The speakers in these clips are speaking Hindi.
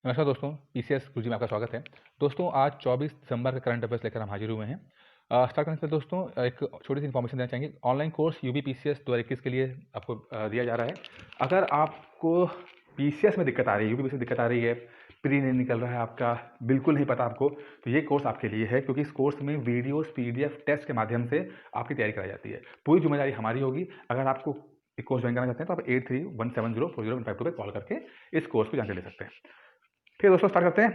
नमस्कार दोस्तों, पीसीएस गुरुजी में आपका स्वागत है। दोस्तों, आज 24 दिसंबर का करंट अफेयर्स लेकर हम हाजिर हुए हैं। स्टार्ट करने से पहले दोस्तों एक छोटी सी इन्फॉर्मेशन देना चाहेंगे। ऑनलाइन कोर्स यूबी पीसीएस 2021 के लिए आपको दिया जा रहा है। अगर आपको पीसीएस में दिक्कत आ रही है, यूबी में दिक्कत आ रही है, प्री नहीं निकल रहा है आपका, बिल्कुल नहीं पता आपको, तो ये कोर्स आपके लिए है, क्योंकि इस कोर्स में वीडियोस, पीडीएफ, टेस्ट के माध्यम से आपकी तैयारी कराई जाती है। पूरी जिम्मेदारी हमारी होगी। अगर आपको एक कोर्स ज्वाइन करना चाहते हैं तो आप 8317040152 पे कॉल करके इस कोर्स की जानकारी ले सकते हैं। ठीक है दोस्तों, स्टार्ट करते हैं।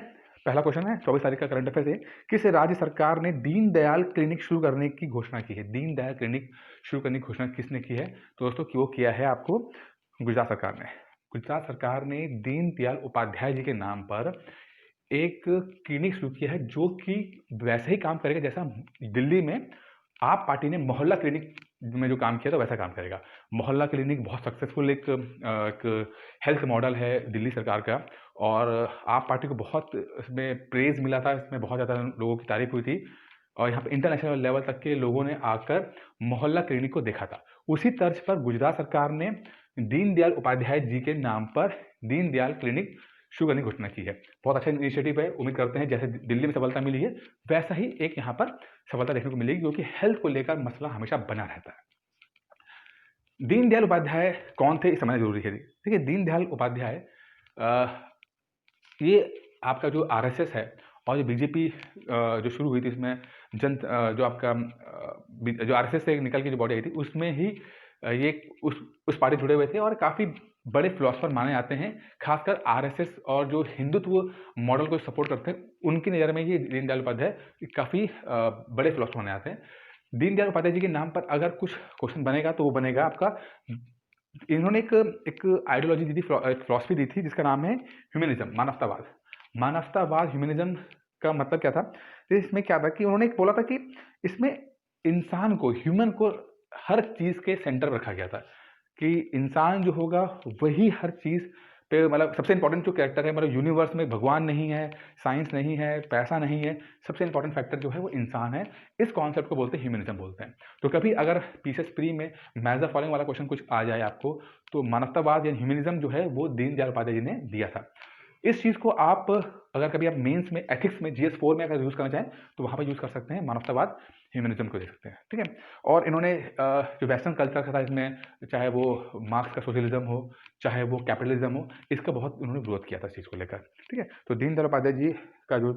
पहला क्वेश्चन है 24 तारीख का करंट अफेयर है। किस राज्य सरकार ने दीनदयाल क्लिनिक शुरू करने की घोषणा की है? दीनदयाल क्लिनिक शुरू करने की घोषणा किसने की है? तो दोस्तों वो किया है आपको गुजरात सरकार ने। गुजरात सरकार ने दीनदयाल उपाध्याय जी के नाम पर एक क्लिनिक शुरू किया है, जो कि वैसे ही काम करेगा जैसा दिल्ली में आप पार्टी ने मोहल्ला क्लिनिक में जो काम किया था वैसा काम करेगा। मोहल्ला क्लिनिक बहुत सक्सेसफुल एक हेल्थ मॉडल है दिल्ली सरकार का, और आप पार्टी को बहुत इसमें प्रेज मिला था, इसमें बहुत ज़्यादा लोगों की तारीफ हुई थी, और यहाँ पे इंटरनेशनल लेवल तक के लोगों ने आकर मोहल्ला क्लिनिक को देखा था। उसी तर्ज पर गुजरात सरकार ने दीनदयाल उपाध्याय जी के नाम पर दीनदयाल क्लिनिक शुरू करने की घोषणा की है। बहुत अच्छा इनिशिएटिव है। उम्मीद करते हैं जैसे दिल्ली में सफलता मिली है वैसा ही एक यहाँ पर सफलता देखने को मिलेगी, क्योंकि हेल्थ को लेकर मसला हमेशा बना रहता है। दीनदयाल उपाध्याय कौन थे, इस समझना जरूरी है। देखिए, दीनदयाल उपाध्याय ये आपका जो आरएसएस है और जो बीजेपी जो शुरू हुई थी, इसमें जो आपका जो आरएसएस से निकल के जो बॉडी आई थी उसमें ही ये उस पार्टी जुड़े हुए थे, और काफ़ी बड़े फिलोसफर माने जाते हैं। खासकर आरएसएस और जो हिंदुत्व मॉडल को सपोर्ट करते हैं उनकी नज़र में ये दीनदयाल उपाध्याय काफ़ी बड़े फिलोसफर माने जाते हैं। दीनदयाल उपाध्याय जी के नाम पर अगर कुछ क्वेश्चन बनेगा तो वो बनेगा आपका, इन्होंने एक आइडियोलॉजी दी थी, एक फिलॉसफी दी थी, जिसका नाम है ह्यूमनिज्म, मानवतावाद। मानवतावाद, ह्यूमनिज्म का मतलब क्या था? तो इसमें क्या था कि उन्होंने बोला था कि इसमें इंसान को, ह्यूमन को हर चीज़ के सेंटर रखा गया था, कि इंसान जो होगा वही हर चीज़ पे, मतलब सबसे इंपॉर्टेंट जो कैरेक्टर है, मतलब यूनिवर्स में भगवान नहीं है, साइंस नहीं है, पैसा नहीं है, सबसे इंपॉर्टेंट फैक्टर जो है वो इंसान है। इस कॉन्सेप्ट को बोलते हैं ह्यूमनिज्म बोलते हैं। तो कभी अगर पीसीएस प्री में मैच द फॉलोइंग वाला क्वेश्चन कुछ आ जाए आपको, तो मानवतावाद या ह्यूमनिज्म जो है वो दीनदयाल उपाध्याय जी ने दिया था। इस चीज़ को आप अगर कभी आप मेंस में, एथिक्स में, जीएस 4 में अगर यूज़ करना चाहें तो वहाँ पर यूज़ कर सकते हैं, मानवतावाद ह्यूमनिज्म को दे सकते हैं। ठीक है। और इन्होंने जो वेस्टर्न कल्चर था इसमें, चाहे वो मार्क्स का सोशलिज्म हो, चाहे वो कैपिटलिज्म हो, इसका बहुत उन्होंने विरोध किया था इस चीज़ को लेकर। ठीक है। तो दीनदयाल उपाध्याय जी का जो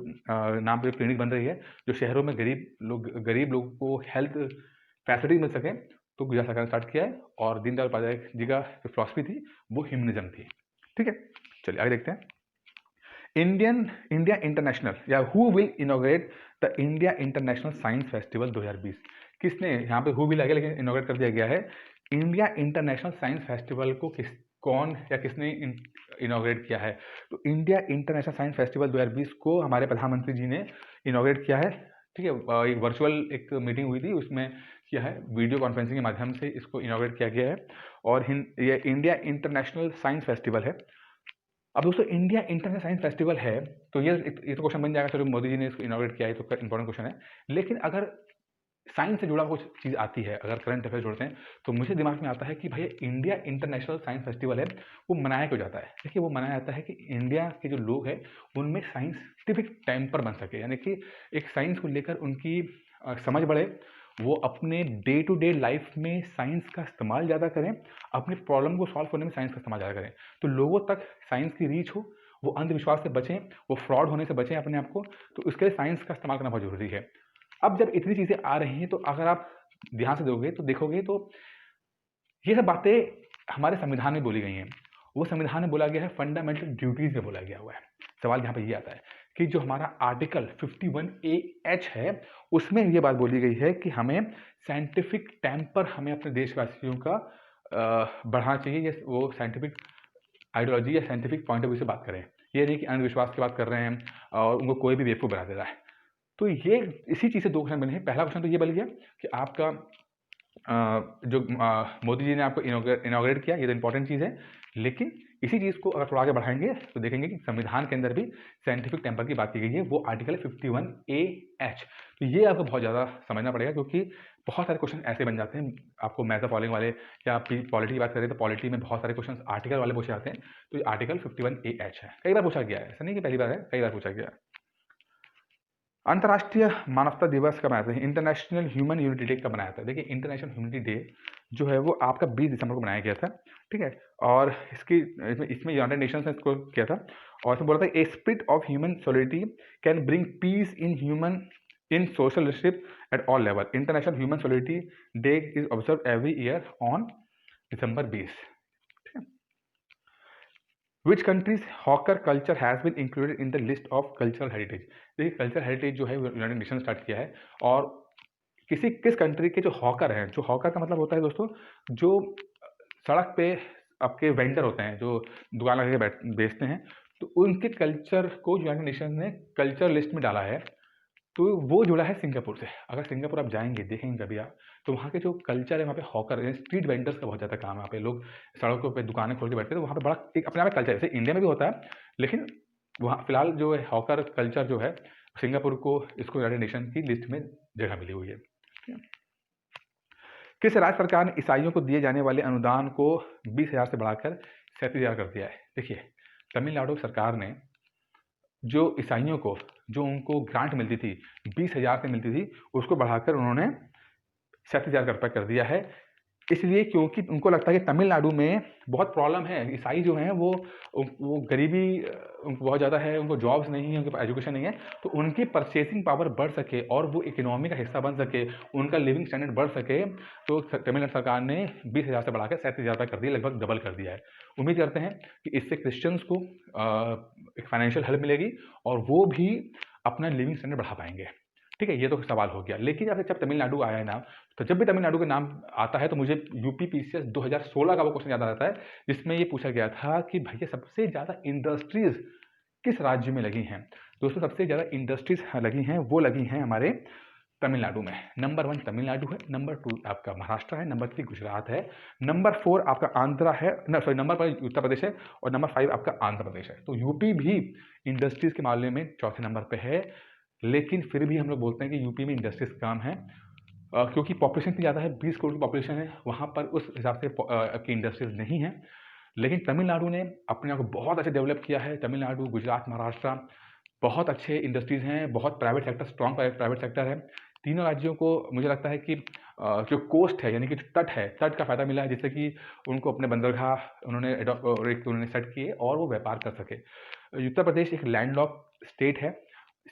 नाम पे क्लिनिक बन रही है, जो शहरों में गरीब लोगों को हेल्थ फैसिलिटी मिल सके, तो गुजरात सरकार ने स्टार्ट किया है। और दीनदयाल उपाध्याय जी का जो फिलॉसफी थी वो ह्यूमनिज्म थी। ठीक है, चलिए आगे देखते हैं। इंडिया इंटरनेशनल, या who will inaugurate the India international science festival 2020? किसने, यहाँ पे हु विल आ गया लेकिन इनॉग्रेट कर दिया गया है। इंडिया इंटरनेशनल साइंस फेस्टिवल को कौन या किसने इनॉग्रेट किया है? तो इंडिया इंटरनेशनल साइंस फेस्टिवल 2020 को हमारे प्रधानमंत्री जी ने इनॉग्रेट किया है। ठीक है। एक वर्चुअल एक मीटिंग हुई थी, उसमें किया है, वीडियो कॉन्फ्रेंसिंग के माध्यम से इसको इनॉग्रेट किया गया है। और ये इंडिया इंटरनेशनल साइंस फेस्टिवल है। अब दोस्तों, इंडिया इंटरनेशनल साइंस फेस्टिवल है, तो ये तो क्वेश्चन बन जाएगा, चलो मोदी जी ने इसको इनॉग्रेट किया है तो इंपॉर्टेंट क्वेश्चन है। लेकिन अगर साइंस से जुड़ा कुछ चीज़ आती है, अगर करंट अफेयर जोड़ते हैं, तो मुझे दिमाग में आता है कि भाई इंडिया इंटरनेशनल साइंस फेस्टिवल है, वो मनाया क्यों जाता है? देखिए, वो मनाया जाता है कि इंडिया के जो लोग हैं उनमें साइंटिफिक टेम्पर बन सके, यानी कि एक साइंस को लेकर उनकी समझ बढ़े, वो अपने डे टू डे लाइफ में साइंस का इस्तेमाल ज़्यादा करें, अपने प्रॉब्लम को सॉल्व करने में साइंस का इस्तेमाल ज़्यादा करें, तो लोगों तक साइंस की रीच हो, वो अंधविश्वास से बचें, वो फ्रॉड होने से बचें अपने आप को। तो इसके लिए साइंस का इस्तेमाल करना बहुत जरूरी है। अब जब इतनी चीज़ें आ रही हैं, तो अगर आप ध्यान से देखोगे तो ये सब बातें हमारे संविधान में बोली गई हैं। वो संविधान में बोला गया है, फंडामेंटल ड्यूटीज में बोला गया हुआ है। सवाल यहाँ पे ये आता है कि जो हमारा आर्टिकल 51A(H) है, उसमें ये बात बोली गई है कि हमें साइंटिफिक टेम्पर, हमें अपने देशवासियों का बढ़ाना चाहिए, या वो साइंटिफिक आइडियोलॉजी या साइंटिफिक पॉइंट ऑफ व्यू से बात करें। ये नहीं कि अंधविश्वास की बात कर रहे हैं और उनको कोई भी बेवकूफ़ बना दे रहा है। तो ये इसी चीज़ से दो क्वेश्चन बने हैं। पहला क्वेश्चन तो ये बन गया कि आपका जो मोदी जी ने आपको इनॉग्रेट किया, ये तो इंपॉर्टेंट चीज़ है। लेकिन इसी चीज़ को अगर थोड़ा आगे बढ़ाएंगे तो देखेंगे कि संविधान के अंदर भी साइंटिफिक टेम्पर की बात की गई है, वो आर्टिकल 51A(H). तो ये आपको बहुत ज़्यादा समझना पड़ेगा, क्योंकि बहुत सारे क्वेश्चन ऐसे बन जाते हैं आपको मैथ फॉलोइंग वाले, या आप पॉलिटी की बात करें तो पॉलिटी में बहुत सारे क्वेश्चन आर्टिकल वाले पूछे जाते हैं। तो ये आर्टिकल 51AH है, कई बार पूछा गया है, ऐसा नहीं कि पहली बार है, कई बार पूछा गया है। अंतर्राष्ट्रीय मानवता दिवस कब मनाते हैं? इंटरनेशनल ह्यूमन यूनिटी डे कब मनाया था? देखिए इंटरनेशनल ह्यूमनिटी डे जो है वो आपका 20 दिसंबर को मनाया गया था, ठीक है। और इसमें यूनाइटेड नेशंस ने इसको किया था, और इसमें बोला था a spirit of human solidity can bring peace in social relationship at all level. International human solidity day is observe every year on December 20। Which countries hawker culture has been included in the list of cultural heritage? देखिए कल्चरल हेरिटेज जो है यूनाइटेड नेशन स्टार्ट किया है, और किस कंट्री के जो हॉकर हैं, जो हॉकर का मतलब होता है दोस्तों, जो सड़क पे आपके वेंडर होते हैं, जो दुकान लगा के बेचते हैं, तो उनके कल्चर को यूनाइटेड नेशन ने कल्चर लिस्ट में डाला है। तो वो जुड़ा है सिंगापुर से। अगर सिंगापुर आप जाएंगे, देखेंगे कभी आप, तो वहाँ के जो कल्चर है, वहाँ पे हॉकर स्ट्रीट वेंडर्स का बहुत ज़्यादा काम है। वहाँ पे लोग सड़कों पे दुकानें खोल के बैठते हैं, तो वहाँ पे बड़ा एक अपने आप में कल्चर है। जैसे इंडिया में भी होता है, लेकिन वहाँ फिलहाल जो है हॉकर कल्चर जो है, सिंगापुर को इसको यूनाइटेड नेशन की लिस्ट में जगह मिली हुई है। किस राज्य सरकार ने ईसाइयों को दिए जाने वाले अनुदान को 20,000 से बढ़ाकर 37,000 कर दिया है? देखिए तमिलनाडु सरकार ने जो ईसाइयों को जो उनको ग्रांट मिलती थी 20,000 से मिलती थी, उसको बढ़ाकर उन्होंने 37,000 रुपये कर दिया है। इसलिए क्योंकि उनको लगता है कि तमिलनाडु में बहुत प्रॉब्लम है, ईसाई जो हैं वो गरीबी उनको बहुत ज़्यादा है, उनको जॉब्स नहीं है, उनके पास एजुकेशन नहीं है, तो उनकी परचेसिंग पावर बढ़ सके और वो इकोनॉमी का हिस्सा बन सके, उनका लिविंग स्टैंडर्ड बढ़ सके, तो तमिलनाडु सरकार ने 20,000 से बढ़ाकर 37,000 रुपये कर दिया, लगभग डबल कर दिया है। उम्मीद करते हैं कि इससे क्रिश्चियंस को एक फाइनेंशियल हेल्प मिलेगी और वो भी अपना लिविंग स्टैंडर्ड बढ़ा पाएंगे, ठीक है। ये तो सवाल हो गया। लेकिन जब तमिलनाडु आया है ना, तो जब भी तमिलनाडु का नाम आता है तो मुझे यूपी पीसीएस 2016 का वो क्वेश्चन याद आता है, जिसमें ये पूछा गया था कि भैया सबसे ज़्यादा इंडस्ट्रीज किस राज्य में लगी हैं? दोस्तों सबसे ज़्यादा इंडस्ट्रीज लगी हैं, वो लगी हैं हमारे तमिलनाडु में। नंबर 1 तमिलनाडु है, नंबर 2 आपका महाराष्ट्र है, नंबर 3 गुजरात है, नंबर 4 आपका आंध्रा है, नंबर 5 उत्तर प्रदेश है, और नंबर 5 आपका आंध्र प्रदेश है। तो यूपी भी इंडस्ट्रीज के मामले में चौथे नंबर पर है। लेकिन फिर भी हम लोग बोलते हैं कि यूपी में इंडस्ट्रीज कम है, क्योंकि पॉपुलेशन इतनी ज़्यादा है, 20 करोड़ की पॉपुलेशन है, वहाँ पर उस हिसाब से आपकी इंडस्ट्रीज नहीं है। लेकिन तमिलनाडु ने अपने आप को बहुत अच्छे डेवलप किया है। तमिलनाडु, गुजरात, महाराष्ट्र बहुत अच्छे इंडस्ट्रीज़ हैं, बहुत private sector, strong private sector है। तीनों राज्यों को मुझे लगता है कि जो कोस्ट है, यानी कि तट है, तट का फ़ायदा मिला है, जिससे कि उनको अपने बंदरगाह उन्होंने सेट किए और वो व्यापार कर सके। उत्तर प्रदेश एक लैंडलॉक स्टेट है।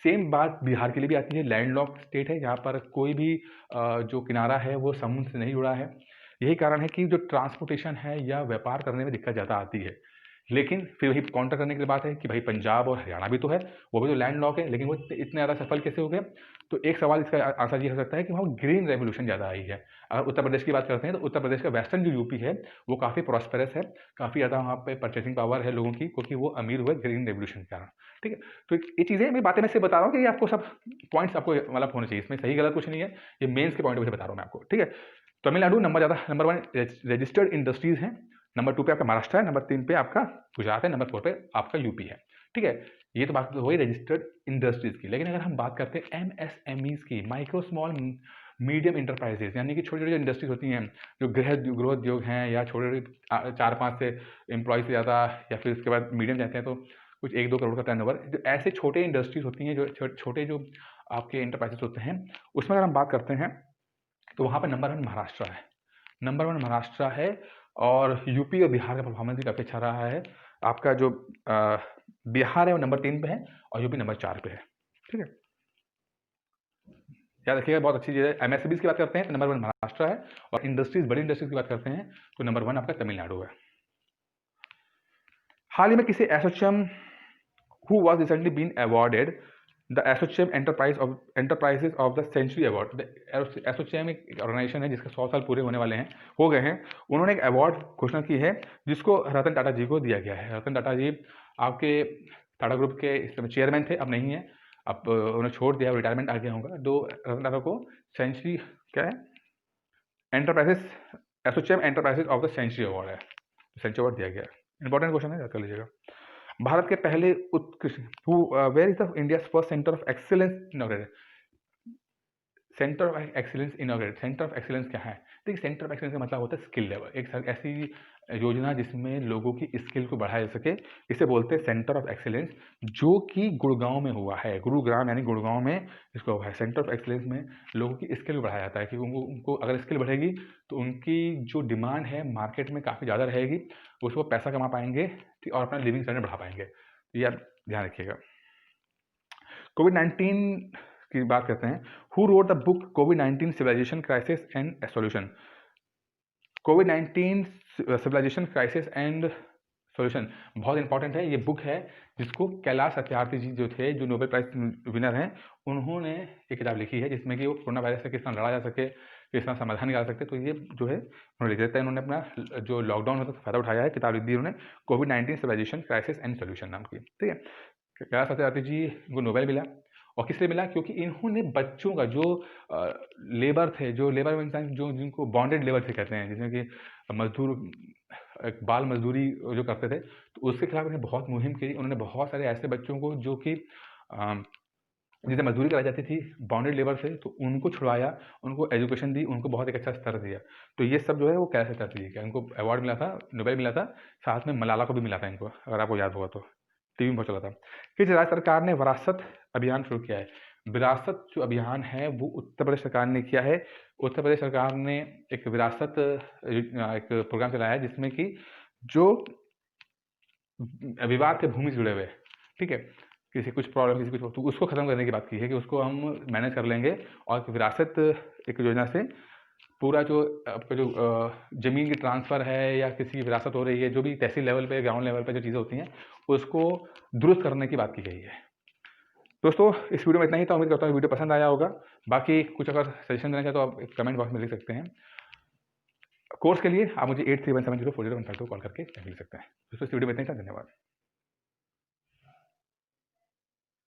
सेम बात बिहार के लिए भी आती है, लैंडलॉक स्टेट है, यहाँ पर कोई भी जो किनारा है वो समुद्र से नहीं जुड़ा है। यही कारण है कि जो ट्रांसपोर्टेशन है या व्यापार करने में दिक्कत ज़्यादा आती है। लेकिन फिर वही काउंटर करने की बात है कि भाई पंजाब और हरियाणा भी तो है, वो भी तो लैंड लॉक है, लेकिन वो इतने ज़्यादा सफल कैसे हो गए? तो एक सवाल इसका आंसर ये हो सकता है कि वहाँ ग्रीन रेवोल्यूशन ज़्यादा आई है। अगर उत्तर प्रदेश की बात करते हैं तो उत्तर प्रदेश का वेस्टर्न जो यूपी है वो काफ़ी प्रॉस्पेरस है, काफ़ी ज़्यादा वहाँ पे परचेसिंग पावर है लोगों की, क्योंकि वो अमीर हुए ग्रीन रेवोल्यूशन के कारण, ठीक है। तो ये चीज़ें मैं बातें मैं से बता रहा हूँ कि ये आपको सब पॉइंट्स आपको मतलब होने चाहिए, इसमें सही गलत कुछ नहीं है, ये मेन्स के पॉइंट से बता रहा हूँ मैं आपको, ठीक है। तमिलनाडु नंबर 1 रजिस्टर्ड इंडस्ट्रीज हैं, नंबर 2 पे आपका महाराष्ट्र है, नंबर 3 पे आपका गुजरात है, नंबर 4 पे आपका यूपी है, ठीक है। ये तो बात हुई रजिस्टर्ड इंडस्ट्रीज की। लेकिन अगर हम बात करते हैं एमएसएमईज की, माइक्रो स्मॉल मीडियम इंटरप्राइजेज, यानी कि छोटी छोटी इंडस्ट्रीज होती हैं, जो गृहोद्योग हैं, या छोटे छोटे 4-5 से एम्प्लॉय से ज़्यादा, या फिर उसके बाद मीडियम जाते हैं तो कुछ 1-2 करोड़ का टर्नओवर, जो ऐसे छोटे इंडस्ट्रीज होती हैं, जो छोटे जो आपके इंटरप्राइजेस होते हैं, उसमें अगर हम बात करते हैं तो वहाँ पर नंबर 1 महाराष्ट्र है, नंबर 1 महाराष्ट्र है। और यूपी और बिहार का परफॉर्मेंस भी काफ़ी अच्छा रहा है। आपका जो बिहार है वो नंबर 3 पे है और यूपी नंबर 4 पे है, ठीक है। याद रखिएगा, बहुत अच्छी चीज़ है। एमएसएमईज की बात करते हैं तो नंबर 1 महाराष्ट्र है, और इंडस्ट्रीज, बड़ी इंडस्ट्रीज की बात करते हैं तो नंबर 1 आपका तमिलनाडु है। हाल ही में किसी ASSOCHAM who was recently been awarded the ASSOCHAM enterprises of the century award. ASSOCHAM एक ऑर्गेनाइजेशन है जिसके 100 साल पूरे होने वाले हैं, हो गए हैं। उन्होंने एक अवार्ड घोषणा की है जिसको रतन टाटा जी को दिया गया है। रतन टाटा जी आपके टाटा ग्रुप के इस समय चेयरमैन थे, अब नहीं है, अब उन्हें छोड़ दिया, रिटायरमेंट आ गया होगा। तो रतन टाटा को सेंचुरी क्या है, enterprises, ASSOCHAM enterprises of the century award है, सेंचुरी अवार्ड दिया गया है। इंपॉर्टेंट क्वेश्चन है, याद कर लीजिएगा। भारत के पहले उत्कृष्ट where is the India first centre of excellence inaugurated? Centre of excellence inaugurate. Centre of excellence क्या है? देखिए, सेंटर ऑफ एक्सीलेंस का मतलब होता है स्किल लेवल। एक ऐसी योजना जिसमें लोगों की स्किल को बढ़ाया जा सके, इसे बोलते हैं सेंटर ऑफ एक्सीलेंस, जो कि गुड़गांव में हुआ है। गुरुग्राम यानी गुड़गांव में इसको हुआ है। सेंटर ऑफ एक्सीलेंस में लोगों की स्किल को बढ़ाया जाता है कि उनको अगर स्किल बढ़ेगी तो उनकी जो डिमांड है मार्केट में काफ़ी ज़्यादा रहेगी, उसको पैसा कमा पाएंगे और अपना लिविंग स्टैंडर्ड बढ़ा पाएंगे। ये आप ध्यान रखिएगा। कोविड-19 की बात करते हैं। हु रोट द बुक कोविड-19 सिविलाइजेशन क्राइसिस एंड सॉल्यूशन? कोविड-19 सिविलाइजेशन क्राइसिस एंड सॉल्यूशन बहुत इंपॉर्टेंट है। ये बुक है जिसको कैलाश सत्यार्थी जी जो थे, जो नोबेल प्राइज विनर हैं, उन्होंने ये किताब लिखी है जिसमें कि वो कोरोना वायरस से किस तरह लड़ा जा सके, किस तरह समाधान निकाल सकते। तो ये जो है उन्होंने लिख देता है। उन्होंने अपना जो लॉकडाउन होता है फ़ायदा उठाया है, किताब लिख दी उन्होंने, कोविड-19 सिविलाइजेशन क्राइसिस एंड सॉल्यूशन नाम की। ठीक है, कैलाश सत्यार्थी जी को नोबेल मिला। और किस लिए मिला? क्योंकि इन्होंने बच्चों का जो लेबर थे, जो लेबर मीन्स जो जिनको बॉन्डेड लेबर से कहते हैं, जिसमें कि मजदूर, एक बाल मजदूरी जो करते थे, तो उसके खिलाफ उन्होंने बहुत मुहिम की। उन्होंने बहुत सारे ऐसे बच्चों को जो कि जिसे मजदूरी कराई जाती थी बॉन्डेड लेबर से, तो उनको छुड़वाया, उनको एजुकेशन दी, उनको बहुत एक अच्छा स्तर दिया। तो ये सब जो है वो कैसे करती है, क्या इनको अवार्ड मिला था, नोबेल मिला था, साथ में मलाला को भी मिला था इनको, अगर आपको याद होगा तो टीवी में बहुत चला था। किस राज्य सरकार ने विरासत अभियान शुरू किया है? विरासत जो अभियान है वो उत्तर प्रदेश सरकार ने किया है। उत्तर प्रदेश सरकार ने एक विरासत एक प्रोग्राम चलाया है जिसमें कि जो विवाद थे भूमि से जुड़े हुए, ठीक है, किसी कुछ प्रॉब्लम, किसी कुछ, तो उसको खत्म करने की बात की है कि उसको हम मैनेज कर लेंगे। और विरासत एक योजना से पूरा जो आपका जो ज़मीन की ट्रांसफ़र है या किसी की विरासत हो रही है, जो भी तहसील लेवल पे, ग्राउंड लेवल पे जो चीज़ें होती हैं, उसको दुरुस्त करने की बात की गई है। दोस्तों, इस वीडियो में इतना ही था। उम्मीद करता हूँ वीडियो पसंद आया होगा। बाकी कुछ अगर सजेशन देना चाहें तो आप कमेंट बॉक्स में लिख सकते हैं। कोर्स के लिए आप मुझे 8317040152 कॉल करके मिल सकते हैं। दोस्तों, इस वीडियो में इतना ही था। धन्यवाद।